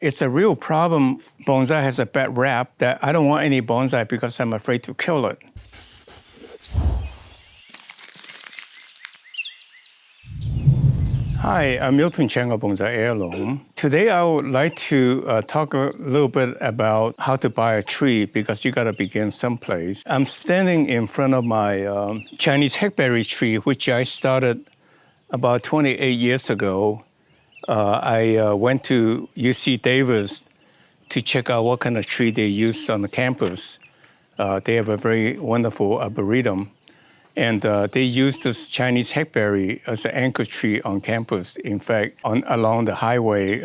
It's a real problem. Bonsai has a bad rap that I don't want any bonsai because I'm afraid to kill it. Hi, I'm miltonchang of Bonsai Heirloom. Today I would like to talk a little bit about how to buy a tree because you got to begin someplace. I'm standing in front of my Chinese hackberry tree, which I started about 28 years ago. I went to UC Davis to check out what kind of tree they use on the campus. They have a very wonderful arboretum. And they use this Chinese hackberry as an anchor tree on campus. In fact, along the highway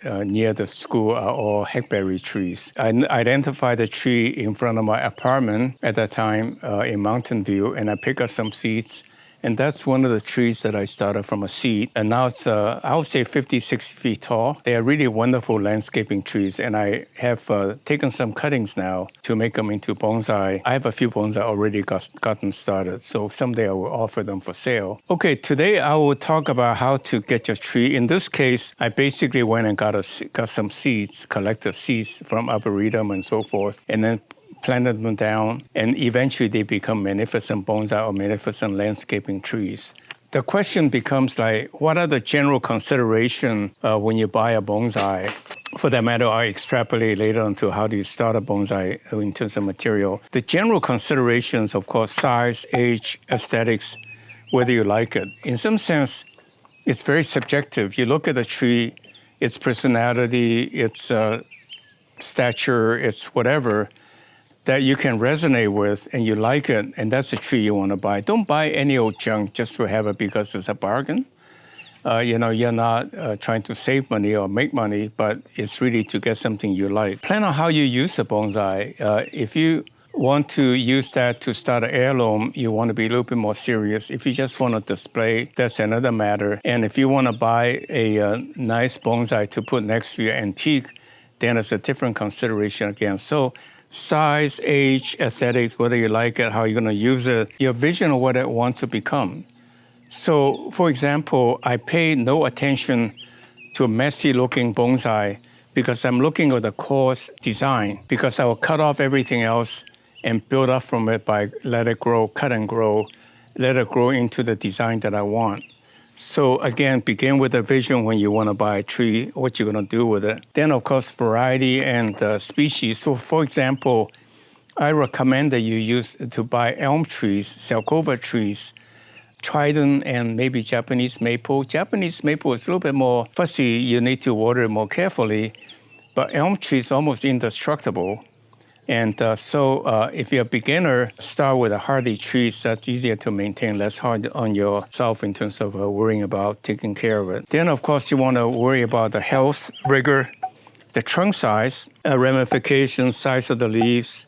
near the school are all hackberry trees. I identified a tree in front of my apartment at that time in Mountain View, and I picked up some seeds. And that's one of the trees that I started from a seed. And now it's, I would say, 50, 60 feet tall. They are really wonderful landscaping trees. And I have taken some cuttings now to make them into bonsai. I have a few bonsai already gotten started. So someday I will offer them for sale. Okay, today I will talk about how to get your tree. In this case, I basically went and got some seeds, collected seeds from arboretum and so forth, and then planted them down, and eventually they become magnificent bonsai or magnificent landscaping trees. The question becomes like, what are the general considerations when you buy a bonsai? For that matter, I extrapolate later onto how do you start a bonsai in terms of material. The general considerations, of course, size, age, aesthetics, whether you like it. In some sense, it's very subjective. You look at a tree, its personality, its stature, its whatever, that you can resonate with and you like it, and that's the tree you want to buy. Don't buy any old junk just to have it because it's a bargain. You're not trying to save money or make money, but it's really to get something you like. Plan on how you use the bonsai. If you want to use that to start an heirloom, you want to be a little bit more serious. If you just want to display, that's another matter. And if you want to buy a nice bonsai to put next to your antique, then it's a different consideration again. So size, age, aesthetics, whether you like it, how you're going to use it, your vision of what it wants to become. So, for example, I pay no attention to a messy-looking bonsai because I'm looking at the coarse design, because I will cut off everything else and build up from it by let it grow, cut and grow, let it grow into the design that I want. So again, begin with a vision when you want to buy a tree, what you're going to do with it. Then, of course, variety and species. So, for example, I recommend that you use to buy elm trees, Zelkova trees, trident, and maybe Japanese maple. Japanese maple is a little bit more fussy. You need to water it more carefully. But elm tree is almost indestructible. And so if you're a beginner, start with a hardy tree. That's easier to maintain, less hard on yourself in terms of worrying about taking care of it. Then, of course, you want to worry about the health, rigor, the trunk size, ramifications, size of the leaves,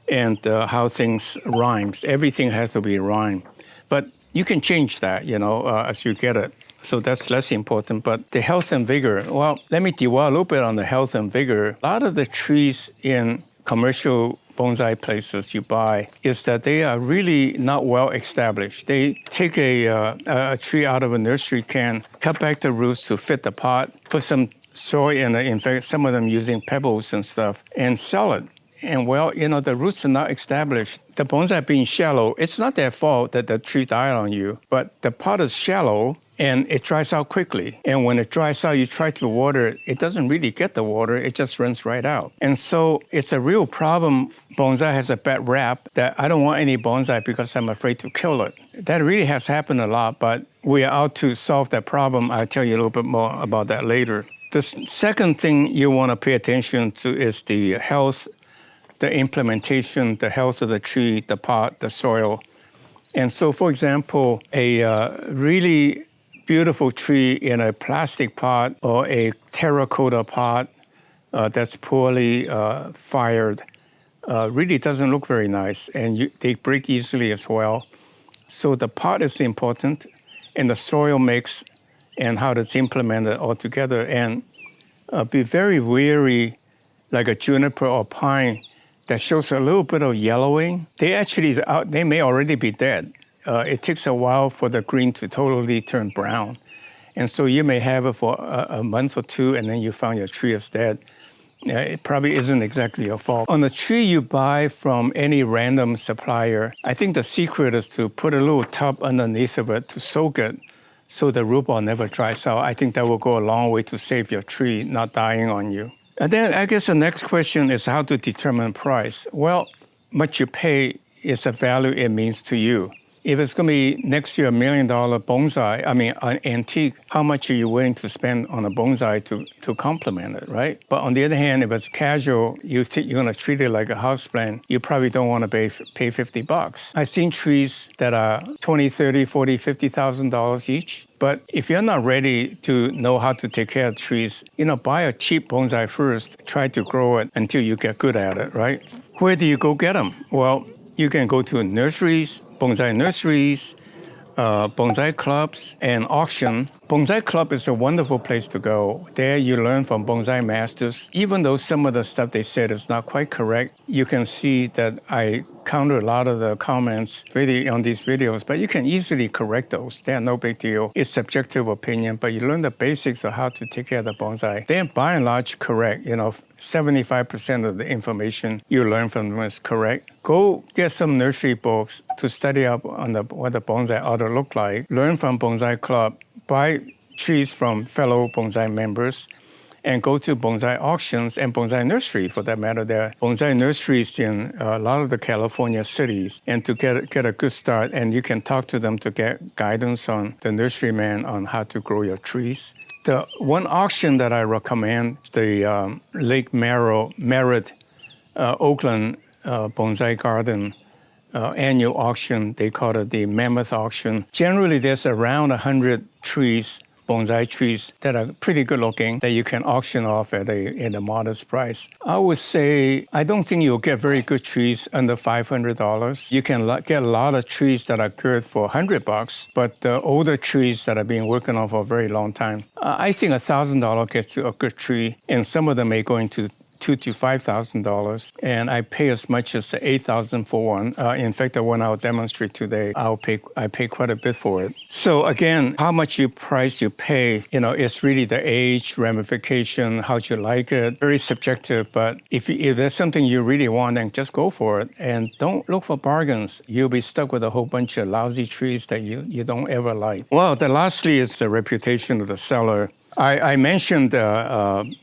and how things rhymes. Everything has to be rhymed. But you can change that, as you get it. So that's less important. But the health and vigor, well, let me dwell a little bit on the health and vigor. A lot of the trees in commercial bonsai places you buy is that they are really not well established. They take a tree out of a nursery can, cut back the roots to fit the pot, put some soil in it, in fact, some of them using pebbles and stuff, and sell it. And well, the roots are not established. The bonsai being shallow, it's not their fault that the tree died on you, but the pot is shallow and it dries out quickly. And when it dries out, you try to water it, it doesn't really get the water, it just runs right out. And so it's a real problem. Bonsai has a bad rap that I don't want any bonsai because I'm afraid to kill it. That really has happened a lot, but we are out to solve that problem. I'll tell you a little bit more about that later. The second thing you want to pay attention to is the health, the implementation, the health of the tree, the pot, the soil. And so, for example, a really beautiful tree in a plastic pot or a terracotta pot that's poorly fired really doesn't look very nice, and they break easily as well. So the pot is important, and the soil mix and how it's implemented all together. And be very wary, like a juniper or pine that shows a little bit of yellowing. They may already be dead. It takes a while for the green to totally turn brown. And so you may have it for a month or two, and then you found your tree is dead. It probably isn't exactly your fault. On the tree you buy from any random supplier, I think the secret is to put a little tub underneath of it to soak it so the root ball never dries out. I think that will go a long way to save your tree not dying on you. And then I guess the next question is how to determine price. Well, what you pay is the value it means to you. If it's going to be next year $1 million bonsai, an antique, how much are you willing to spend on a bonsai to complement it, right? But on the other hand, if it's casual, you're going to treat it like a houseplant, you probably don't want to pay $50. I've seen trees that are $20, $30, $40, $50,000 each. But if you're not ready to know how to take care of trees, buy a cheap bonsai first, try to grow it until you get good at it, right? Where do you go get them? Well, you can go to nurseries, bonsai nurseries, bonsai clubs, and auction. Bonsai club is a wonderful place to go. There you learn from bonsai masters. Even though some of the stuff they said is not quite correct, you can see that I counter a lot of the comments really on these videos, but you can easily correct those. They're no big deal. It's subjective opinion, but you learn the basics of how to take care of the bonsai. They're by and large correct. 75% of the information you learn from them is correct. Go get some nursery books to study up on what the bonsai ought to look like. Learn from Bonsai Club. Buy trees from fellow bonsai members. And go to bonsai auctions and bonsai nursery, for that matter. There are bonsai nurseries in a lot of the California cities. And to get a good start, and you can talk to them to get guidance on the nurseryman on how to grow your trees. The one auction that I recommend is the Lake Merritt, Oakland Bonsai Garden annual auction. They call it the Mammoth Auction. Generally, there's around 100 trees, bonsai trees that are pretty good looking that you can auction off at a modest price. I would say I don't think you'll get very good trees under $500. You can get a lot of trees that are good for $100, but the older trees that have been working on for a very long time, I think $1,000 gets you a good tree, and some of them may go into $2,000 to $5,000, and I pay as much as $8,000 for one. In fact, the one I'll demonstrate today, I pay quite a bit for it. So again, how much you pay, it's really the age, ramification, how you like it. Very subjective, but if there's something you really want, then just go for it, and don't look for bargains. You'll be stuck with a whole bunch of lousy trees that you don't ever like. Well, lastly is the reputation of the seller. I mentioned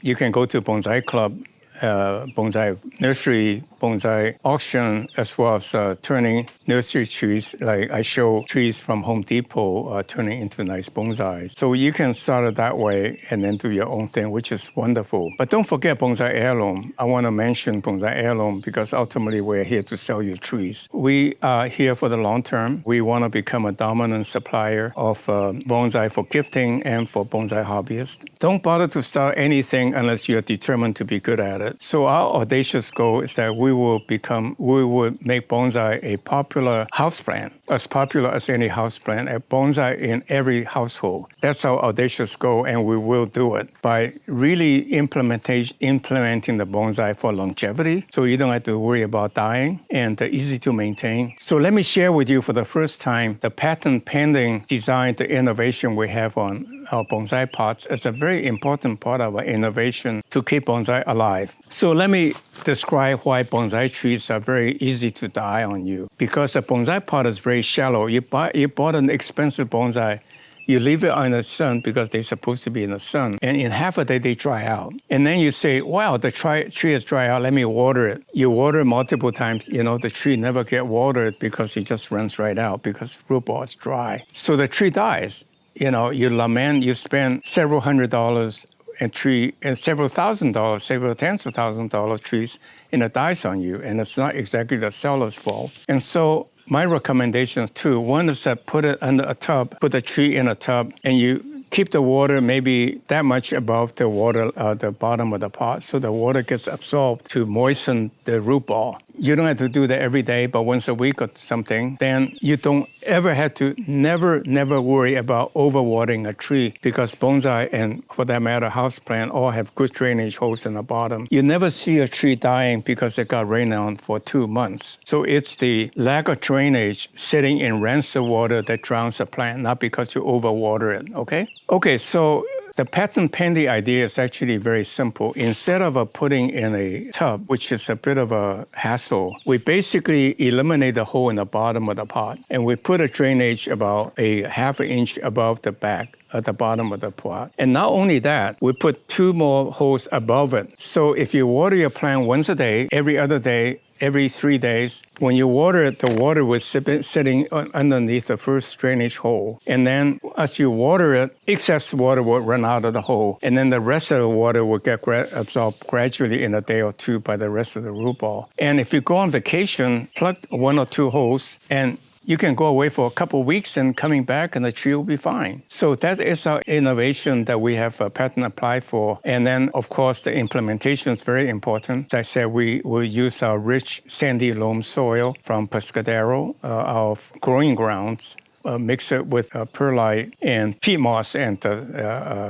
you can go to Bonsai Club, bonsai nursery, bonsai auction, as well as turning nursery trees. Like I show trees from Home Depot turning into nice bonsai. So you can start it that way and then do your own thing, which is wonderful. But don't forget Bonsai Heirloom. I want to mention Bonsai Heirloom because ultimately we're here to sell you trees. We are here for the long term. We want to become a dominant supplier of bonsai for gifting and for bonsai hobbyists. Don't bother to start anything unless you're determined to be good at it. So our audacious goal is that we will make bonsai a popular houseplant, as popular as any houseplant, a bonsai in every household. That's our audacious goal, and we will do it by really implementing the bonsai for longevity, so you don't have to worry about dying, and easy to maintain. So let me share with you for the first time the patent-pending design, the innovation we have on our bonsai pots is a very important part of our innovation to keep bonsai alive. So let me describe why bonsai trees are very easy to die on you. Because the bonsai pot is very shallow. You bought an expensive bonsai, you leave it in the sun because they're supposed to be in the sun, and in half a day they dry out. And then you say, wow, the tree is dry out, let me water it. You water it multiple times, the tree never get watered because it just runs right out because root ball is dry. So the tree dies. You lament, you spend several $100s a tree and several $1,000s, several tens of $1,000s trees, and it dies on you. And it's not exactly the seller's fault. And so my recommendations too, one is that put it under a tub, put the tree in a tub, and you keep the water maybe that much above the water, the bottom of the pot, so the water gets absorbed to moisten the root ball. you don't have to do that every day, but once a week or something, then you don't ever have to never worry about overwatering a tree, because bonsai and, for that matter, houseplant all have good drainage holes in the bottom. You never see a tree dying because it got rained on for 2 months. So it's the lack of drainage sitting in rancid water that drowns a plant, not because you overwater it, okay? Okay, so the patent pending idea is actually very simple. Instead of putting in a tub, which is a bit of a hassle, we basically eliminate the hole in the bottom of the pot, and we put a drainage about a ½ inch above the back at the bottom of the pot. And not only that, we put 2 more holes above it. So if you water your plant once a day, every other day, every 3 days, when you water it, the water was sitting underneath the first drainage hole. And then as you water it, excess water will run out of the hole. And then the rest of the water will get absorbed gradually in a day or 2 by the rest of the root ball. And if you go on vacation, plug 1 or 2 holes, and you can go away for a couple of weeks and coming back and the tree will be fine. So that is our innovation that we have a patent applied for. And then, of course, the implementation is very important. As I said, we will use our rich sandy loam soil from Pescadero, our growing grounds, mix it with perlite and peat moss and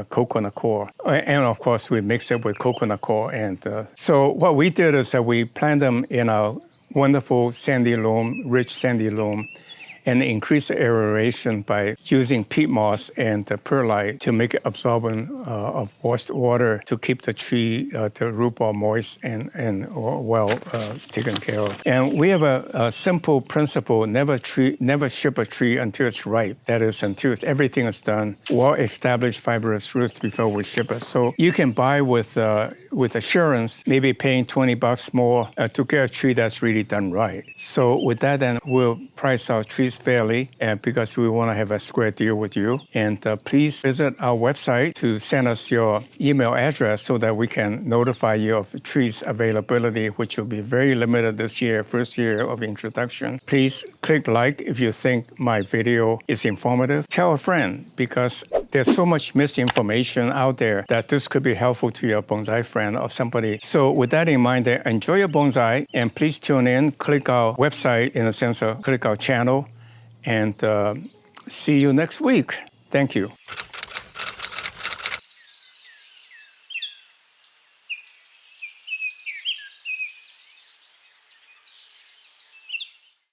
coconut coir. And of course, we mix it with coconut coir. And so what we did is that we plant them in our wonderful sandy loam, rich sandy loam, and increase the aeration by using peat moss and the perlite to make it absorbent of water to keep the tree, the root ball moist and well taken care of. And we have a simple principle: never ship a tree until it's ripe. That is, until everything is done, well-established fibrous roots before we ship it. So you can buy with assurance, maybe paying $20 more to get a tree that's really done right. So with that, then we'll price our trees fairly, because we want to have a square deal with you. And please visit our website to send us your email address so that we can notify you of trees availability, which will be very limited this year, first year of introduction. Please click like if you think my video is informative. Tell a friend, because there's so much misinformation out there that this could be helpful to your bonsai friend or somebody. So with that in mind, enjoy your bonsai, and please tune in, click our website, in a sense of click our channel, and see you next week. Thank you.